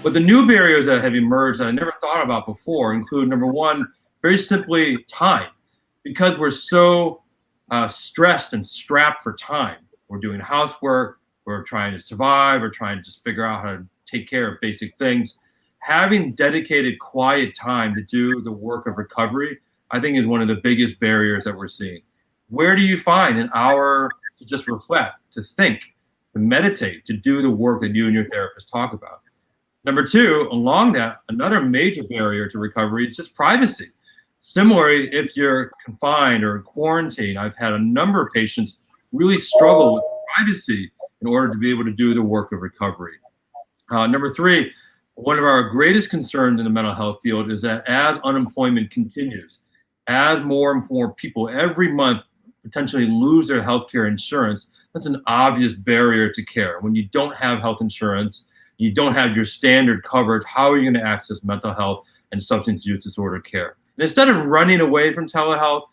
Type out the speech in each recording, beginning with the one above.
But the new barriers that have emerged that I never thought about before include, number one, very simply time. Because we're so stressed and strapped for time, we're doing housework, we're trying to survive, we're trying to just figure out how to take care of basic things. Having dedicated quiet time to do the work of recovery, I think is one of the biggest barriers that we're seeing. Where do you find an hour to just reflect, to think, to meditate, to do the work that you and your therapist talk about? Number two, along that, another major barrier to recovery is just privacy. Similarly, if you're confined or in quarantine, I've had a number of patients really struggle with privacy in order to be able to do the work of recovery. Number three, one of our greatest concerns in the mental health field is that as unemployment continues, as more and more people every month potentially lose their healthcare insurance, that's an obvious barrier to care. When you don't have health insurance, you don't have your standard covered, how are you going to access mental health and substance use disorder care? And instead of running away from telehealth,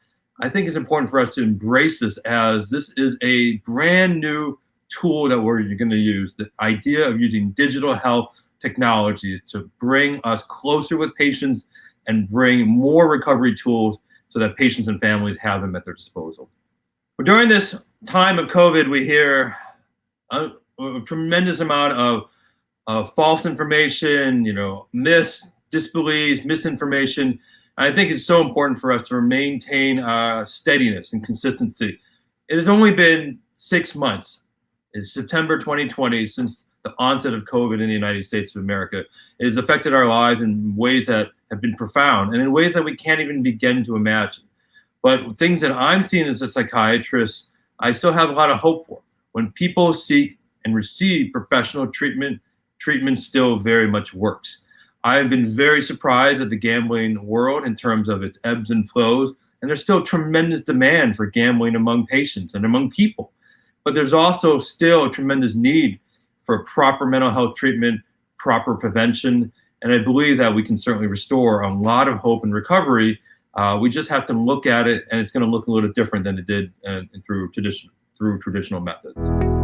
I think it's important for us to embrace this as this is a brand new tool that we're going to use. The idea of using digital health technology to bring us closer with patients and bring more recovery tools so that patients and families have them at their disposal. But during this time of COVID, we hear a tremendous amount of false information, disbelief, misinformation. I think it's so important for us to maintain steadiness and consistency. It has only been 6 months. It's September 2020 since the onset of COVID in the United States of America. It has affected our lives in ways that have been profound and in ways that we can't even begin to imagine. But things that I'm seeing as a psychiatrist, I still have a lot of hope for. When people seek and receive professional treatment, treatment still very much works. I have been very surprised at the gambling world in terms of its ebbs and flows, and there's still tremendous demand for gambling among patients and among people. But there's also still a tremendous need for proper mental health treatment, proper prevention, and I believe that we can certainly restore a lot of hope and recovery. We just have to look at it, and it's going to look a little different than it did through traditional methods.